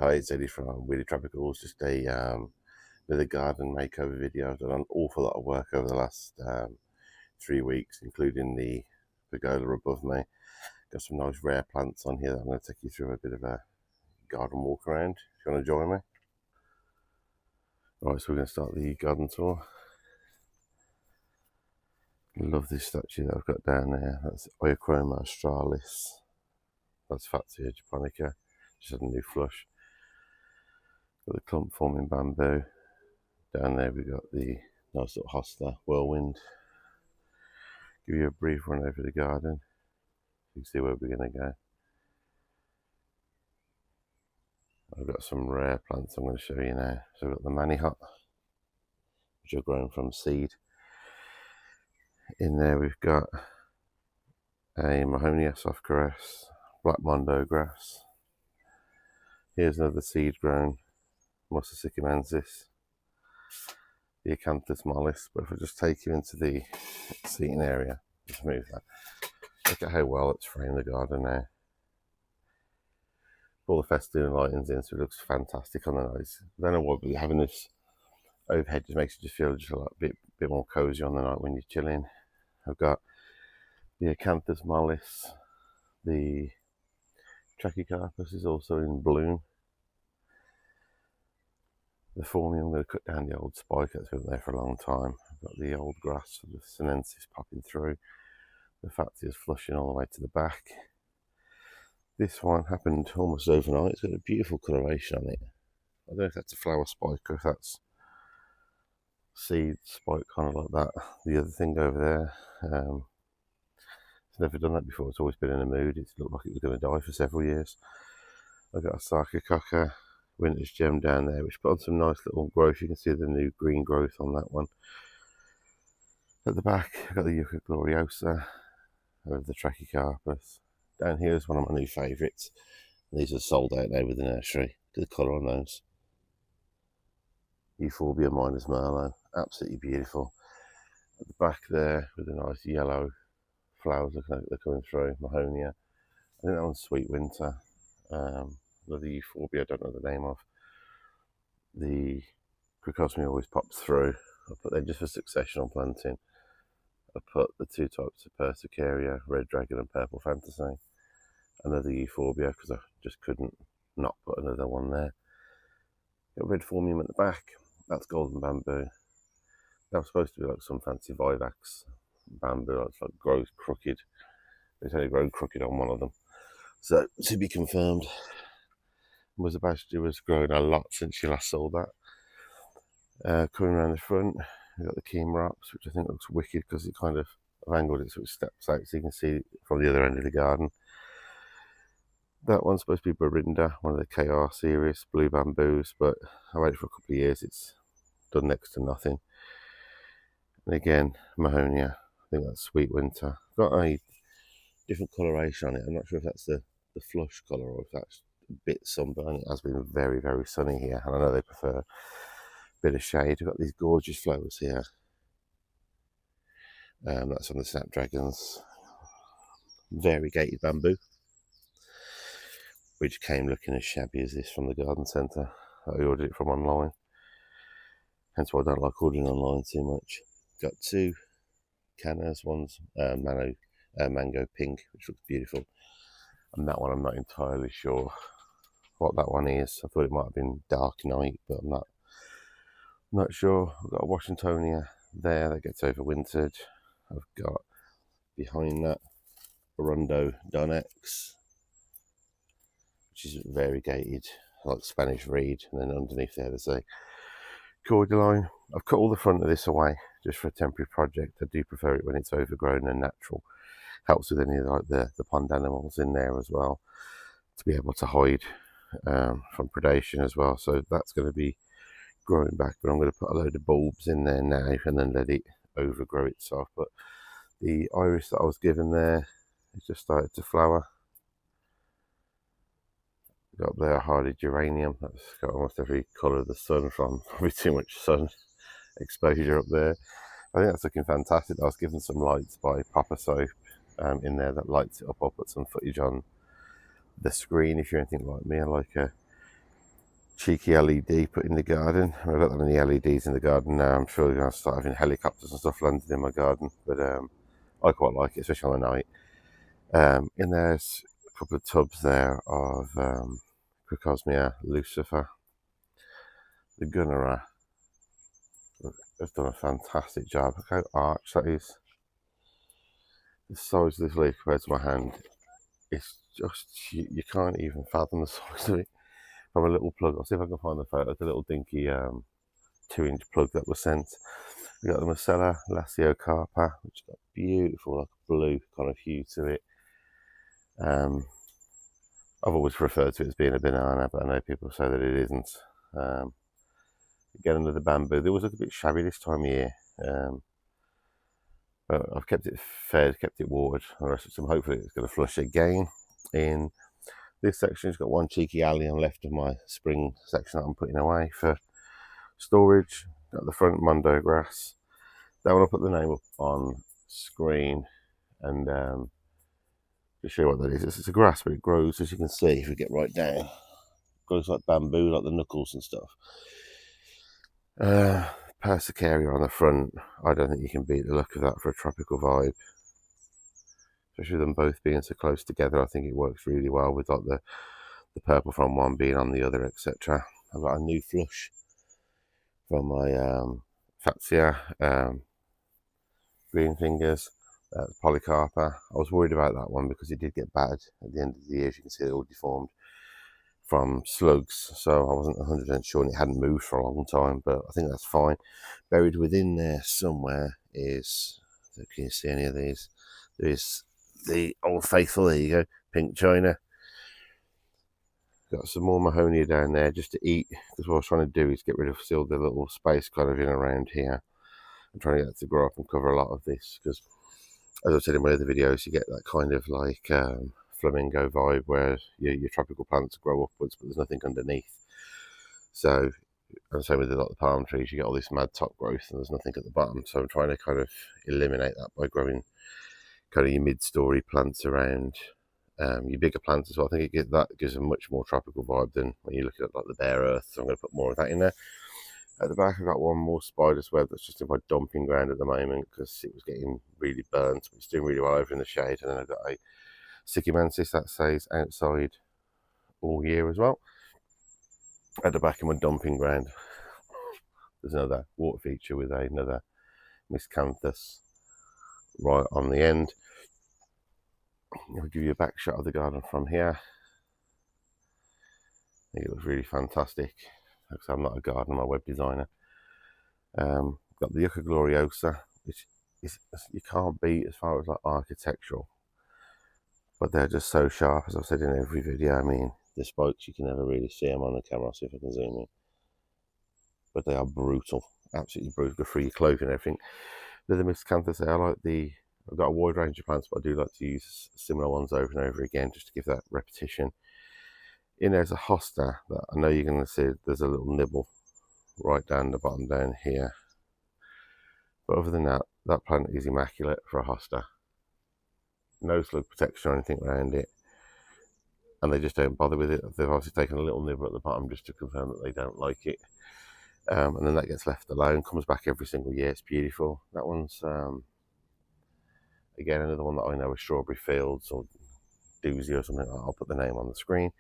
Hi, it's Eddie from Weirdy Tropicals. Just a garden makeover video. I've done an awful lot of work over the last 3 weeks, including the pergola above me. Got some nice rare plants on here that I'm going to take you through a bit of a garden walk around. If you want to join me. Right, so we're going to start the garden tour. Love this statue that I've got down there. That's Oeachroma australis. That's Fatsia japonica. Just had a new flush. Got the clump forming bamboo. Down there we've got the nice little hosta whirlwind. Give you a brief run over the garden so you can see where we're going to go. I've got some rare plants I'm going to show you now. So we've got the Manihot, which are grown from seed. In there we've got a Mahonia soft caress, black mondo grass. Here's another seed grown Musa sycamensis, the acanthus mollis. But if I just take you into the seating area, just move that. Look at how well it's framed the garden now. All the festoon lightings in, so it looks fantastic on the night. I don't know why, but having this overhead just makes it just feel just a bit more cozy on the night when you're chilling. I've got the acanthus mollis, the trachycarpus is also in bloom. The phormium, I'm going to cut down the old spike that's been there for a long time. I've got the old grass for the sinensis popping through. The fatsia is flushing all the way to the back. This one happened almost overnight. It's got a beautiful coloration on it. I don't know if that's a flower spike or if that's seed spike, kind of like that. The other thing over there, it's never done that before. It's always been in a mood. It's looked like it was going to die for several years. I've got a sarcococca winter's gem down there, which put on some nice little growth. You can see the new green growth on that one. At the back, I've got the yucca gloriosa of the trachycarpus. Down here is one of my new favourites. These are sold out now with the nursery. Look at the colour on those. Euphorbia minus Merlot, absolutely beautiful. At the back there, with the nice yellow flowers looking like they're coming through, Mahonia. I think that one's Sweet Winter. Another Euphorbia, I don't know the name of. The Crocosmia always pops through. I put them just for successional planting. I put the two types of Persicaria, Red Dragon and Purple Fantasy. Another Euphorbia because I just couldn't not put another one there. Got red phormium at the back. That's golden bamboo. That was supposed to be like some fancy vivax bamboo. It's like grows crooked. It's only grown crooked on one of them. So to be confirmed. Musa Florida was growing a lot since you last saw that. Coming around the front, we've got the Chemorops, which I think looks wicked because it kind of angled it so it steps out so you can see from the other end of the garden. That one's supposed to be Barinda, one of the KR series, blue bamboos, but I waited for a couple of years, it's done next to nothing. And again, Mahonia, I think that's Sweet Winter. Got a different coloration on it. I'm not sure if that's the flush colour or if that's a bit sunburned. It has been very, very sunny here, and I know they prefer a bit of shade. We've got these gorgeous flowers here. That's on the snapdragons. Variegated bamboo, which came looking as shabby as this from the garden centre. I ordered it from online, hence why I don't like ordering online too much. Got two cannas, one's mango pink, which looks beautiful, and that one I'm not entirely sure what that one is. I thought it might have been dark night, but I'm not sure. I've got a Washingtonia there that gets overwintered. I've got behind that Arundo Donex, which is variegated like Spanish reed, and then underneath there there's a cordyline. I've cut all the front of this away just for a temporary project. I do prefer it when it's overgrown and natural. Helps with any of like the pond animals in there as well, to be able to hide from predation as well. So that's going to be growing back, but I'm going to put a load of bulbs in there now and then let it overgrow itself. But the iris that I was given there, it just started to flower. Got up there a hardy geranium, that's got almost every colour of the sun from probably too much sun exposure up there. I think that's looking fantastic. I was given some lights by Papa Soap in there that lights it up. I'll put some footage on the screen if you're anything like me. I like a cheeky LED put in the garden. I've got that many LEDs in the garden now. I'm sure they're going to start having helicopters and stuff landing in my garden, but I quite like it, especially on the night. And there's a couple of tubs there of grahamii, lucifer, the gunnerer. They've done a fantastic job. Look how arched that is. The size of this leaf compared to my hand, it's just, you can't even fathom the size of it. From a little plug, I'll see if I can find the photo, the little dinky 2-inch plug that was sent. We got the Monstera carpa, which got beautiful, like blue kind of hue to it. I've always referred to it as being a banana, but I know people say that it isn't. Again, another bamboo. They always look a bit shabby this time of year, but I've kept it fed, kept it watered, so hopefully it's going to flush again. In this section, it's got one cheeky allium left of my spring section that I'm putting away for storage. Got the front mondo grass. Then I'll put the name up on screen and to show you what that is. It's a grass, but it grows, as you can see, if we get right down, it grows like bamboo, like the knuckles and stuff. Persicaria on the front. I don't think you can beat the look of that for a tropical vibe. Especially them both being so close together, I think it works really well with like the purple from one being on the other, etc. I've got a new flush from my Fatsia green fingers, polycarpa. I was worried about that one because it did get bad at the end of the year. As you can see, it all deformed from slugs, so I wasn't 100% sure, and it hadn't moved for a long time, but I think that's fine. Buried within there somewhere is, can you see any of these? There's the Old Faithful, there you go, pink china. Got some more Mahonia down there just to eat, because what I was trying to do is get rid of still the little space kind of in around here. I'm trying to get it to grow up and cover a lot of this, because as I said in one of the videos, you get that kind of like flamingo vibe where your tropical plants grow upwards, but there's nothing underneath. So, and same with a lot of the palm trees, you get all this mad top growth and there's nothing at the bottom. So I'm trying to kind of eliminate that by growing kind of your mid-story plants around your bigger plants as well. I think that gives a much more tropical vibe than when you look at like the bare earth. So I'm going to put more of that in there. At the back, I've got one more spider's web that's just in my dumping ground at the moment because it was getting really burnt, but it's doing really well over in the shade. And then I've got a Sycamanthes that stays outside all year as well. At the back of my dumping ground, there's another water feature with another miscanthus right on the end. I'll give you a back shot of the garden from here. I think it looks really fantastic. Because I'm not a gardener, I'm a web designer. Got the Yucca gloriosa, which is, you can't beat as far as like architectural, but they're just so sharp, as I've said in every video. I mean, the spikes, you can never really see them on the camera. I'll see if I can zoom in, but they are brutal, absolutely brutal. Good for your clothing and everything. They're the miscanthus. I've got a wide range of plants, but I do like to use similar ones over and over again just to give that repetition. In there's a hosta that I know you're going to see. There's a little nibble right down the bottom down here, but other than that, that plant is immaculate for a hosta. No slug protection or anything around it, and they just don't bother with it. They've obviously taken a little nibble at the bottom just to confirm that they don't like it, and then that gets left alone. Comes back every single year. It's beautiful. That one's again another one that I know is Strawberry Fields or Doozy or something. I'll put the name on the screen.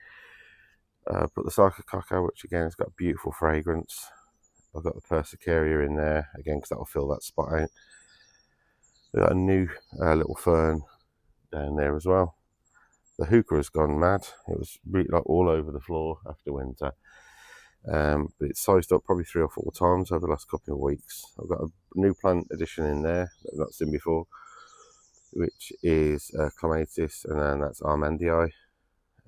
Put the Sarcococca, which again has got beautiful fragrance. I've got the Persicaria in there again because that will fill that spot out. We've got a new little fern down there as well. The hookah has gone mad. It was really like all over the floor after winter, but it's sized up probably 3 or 4 times over the last couple of weeks. I've got a new plant addition in there that I've not seen before, which is clematis, and then that's Armandii.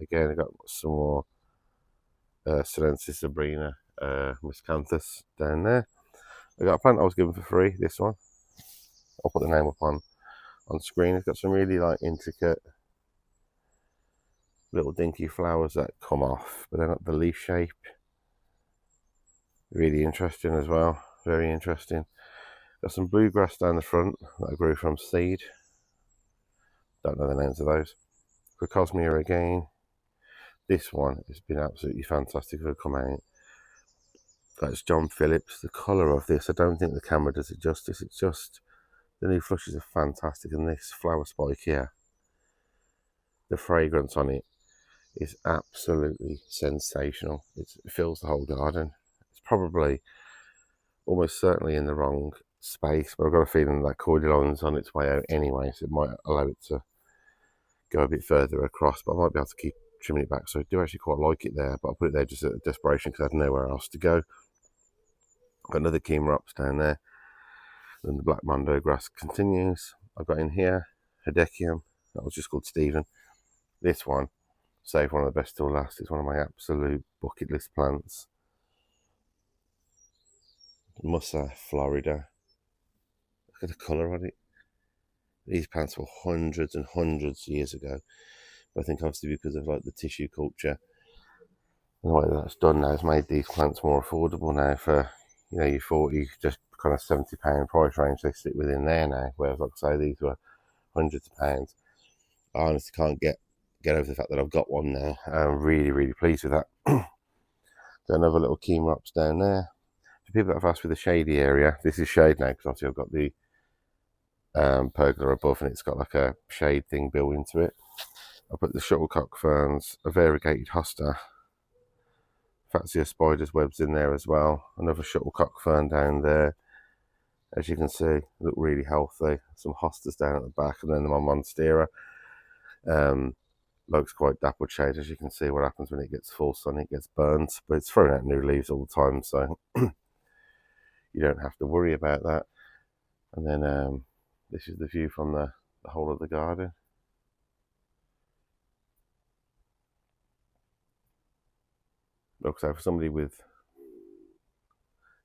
Again, I've got some more Sinensis sabrina, miscanthus down there. I got a plant I was given for free, this one. I'll put the name up on screen. It's got some really like intricate little dinky flowers that come off, but they're not the leaf shape. Really interesting as well, very interesting. Got some bluegrass down the front that I grew from seed. Don't know the names of those. Grahamii again. This one has been absolutely fantastic for come out. That's John Phillips. The colour of this, I don't think the camera does it justice. It's just, the new flushes are fantastic, and this flower spike here, the fragrance on it is absolutely sensational. It fills the whole garden. It's probably almost certainly in the wrong space, but I've got a feeling that cordyron's on its way out anyway, so it might allow it to go a bit further across, but I might be able to keep trimming it back. So I do actually quite like it there, but I put it there just out of desperation because I had nowhere else to go. Got another Chimerops down there. Then the black mondo grass continues. I've got in here Hedechium, that was just called Stephen. This one, save one of the best till last, it's one of my absolute bucket list plants. Musa Florida. Look at the colour on it. These plants were hundreds and hundreds of years ago. But I think obviously because of like the tissue culture and the way that's done now, has made these plants more affordable now for, you know, your 40, just kind of £70 price range they sit within there now. Whereas like I say, these were hundreds of pounds. I honestly can't get over the fact that I've got one now. I'm really, really pleased with that. Got another little Chimerops down there. For people that have asked for the shady area, this is shade now because obviously I've got the pergola above and it's got like a shade thing built into it. I put the shuttlecock ferns, a variegated hosta, Fatsia spider's webs in there as well. Another shuttlecock fern down there. As you can see, look really healthy. Some hostas down at the back, and then my Monstera. Looks quite dappled shade. As you can see, what happens when it gets full sun, it gets burnt, but it's throwing out new leaves all the time, so you don't have to worry about that. And then this is the view from the whole of the garden. Looks like for somebody with,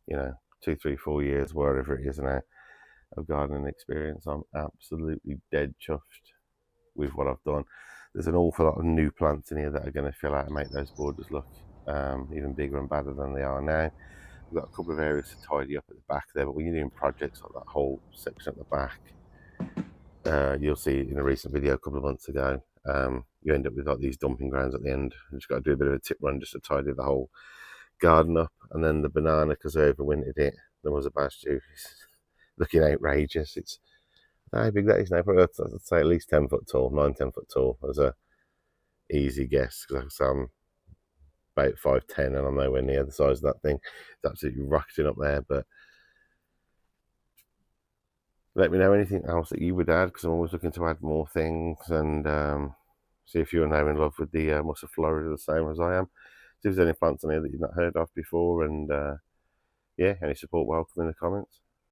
you know, 2, 3, 4 years, wherever it is now, of gardening experience, I'm absolutely dead chuffed with what I've done. There's an awful lot of new plants in here that are going to fill out and make those borders look even bigger and badder than they are now. We've got a couple of areas to tidy up at the back there, but when you're doing projects like that whole section at the back, you'll see in a recent video a couple of months ago, you end up with like these dumping grounds at the end. You just got to do a bit of a tip run just to tidy the whole garden up. And then the banana, because I overwintered it, there was a badge due. It's looking outrageous. It's how big that is now. Probably I'd say at least 10 foot tall, 9, 10 foot tall as a easy guess, because I'm about 5'10" and I'm nowhere near the size of that thing. It's absolutely rocketing up there. But let me know anything else that you would add, because I'm always looking to add more things, and see if you're now in love with the Musa Florida the same as I am. See if there's any plants on here that you've not heard of before, and yeah, any support welcome in the comments.